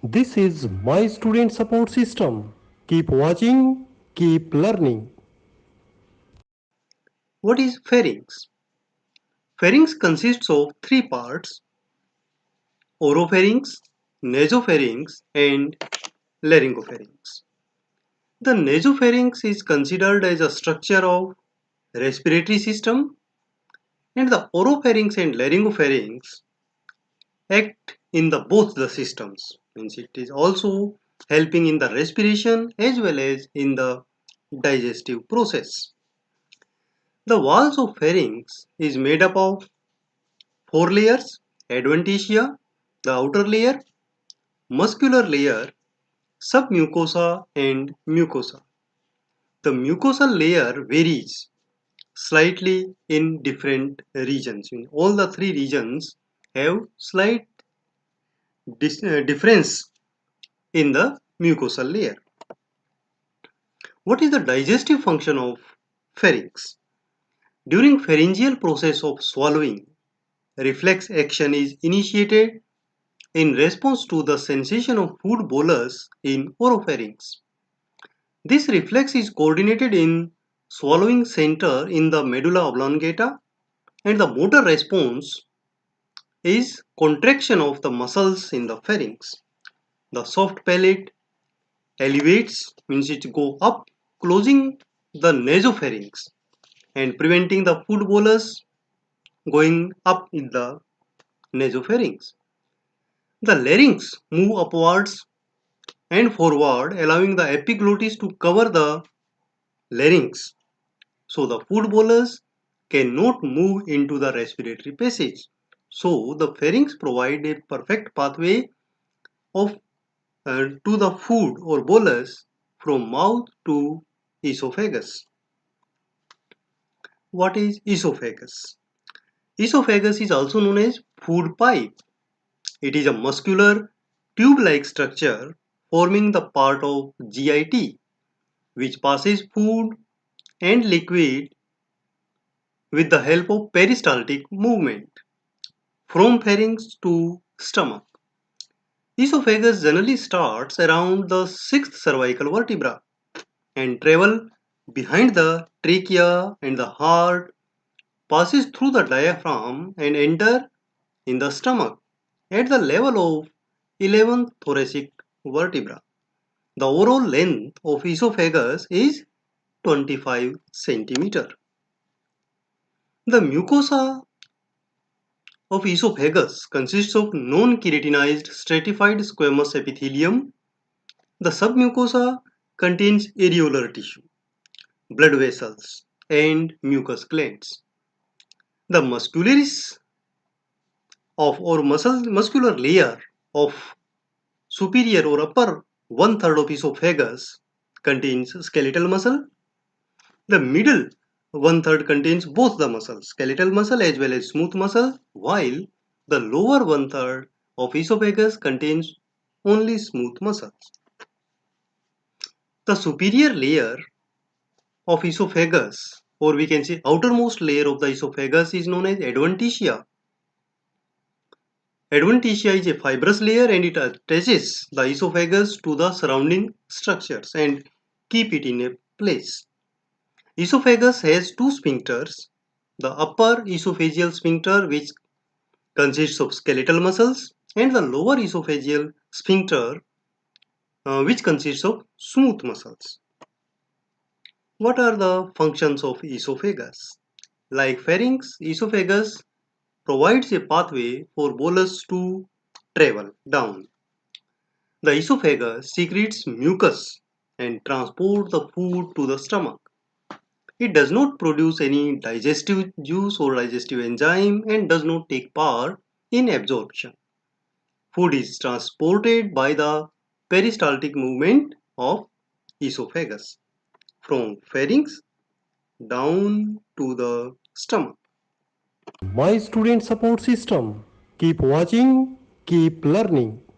This is my student support system. Keep watching, keep learning. What is pharynx? Pharynx consists of three parts: oropharynx, nasopharynx, and laryngopharynx. The nasopharynx is considered as a structure of respiratory system, and the oropharynx and laryngopharynx act in the both the systems. Means it is also helping in the respiration as well as in the digestive process. The walls of pharynx is made up of four layers: adventitia, the outer layer, muscular layer, submucosa, and mucosa. The mucosal layer varies slightly in different regions. In all the three regions have slight difference in the mucosal layer. What is the digestive function of pharynx? During pharyngeal process of swallowing, reflex action is initiated in response to the sensation of food bolus in oropharynx. This reflex is coordinated in swallowing center in the medulla oblongata, and the motor response is contraction of the muscles in the pharynx. The soft palate elevates, means it go up, closing the nasopharynx and preventing the food bolus going up in the nasopharynx. The larynx move upwards and forward, allowing the epiglottis to cover the larynx, so the food bolus cannot move into the respiratory passage. So the pharynx provide a perfect pathway of to the food or bolus from mouth to esophagus. What is esophagus? Esophagus is also known as food pipe. It is a muscular tube-like structure forming the part of GIT, which passes food and liquid with the help of peristaltic movement from pharynx to stomach. Esophagus generally starts around the sixth cervical vertebra and travel behind the trachea and the heart, passes through the diaphragm and enter in the stomach at the level of 11th thoracic vertebra. The overall length of esophagus is 25 centimeter. The mucosa of esophagus consists of non-keratinized stratified squamous epithelium. The submucosa contains areolar tissue, blood vessels, and mucous glands. The muscularis of or muscular layer of superior or upper one third of esophagus contains skeletal muscle. The middle one third contains both the muscles, skeletal muscle as well as smooth muscle, while the lower one third of esophagus contains only smooth muscles. The superior layer of esophagus, or we can say outermost layer of the esophagus, is known as adventitia. Adventitia is a fibrous layer and it attaches the esophagus to the surrounding structures and keep it in a place. Esophagus has two sphincters: the upper esophageal sphincter, which consists of skeletal muscles, and the lower esophageal sphincter, which consists of smooth muscles. What are the functions of esophagus? Like pharynx, esophagus provides a pathway for bolus to travel down. The esophagus secretes mucus and transports the food to the stomach. It does not produce any digestive juice or digestive enzyme and does not take part in absorption. Food is transported by the peristaltic movement of esophagus from pharynx down to the stomach. My student support system. Keep watching, keep learning.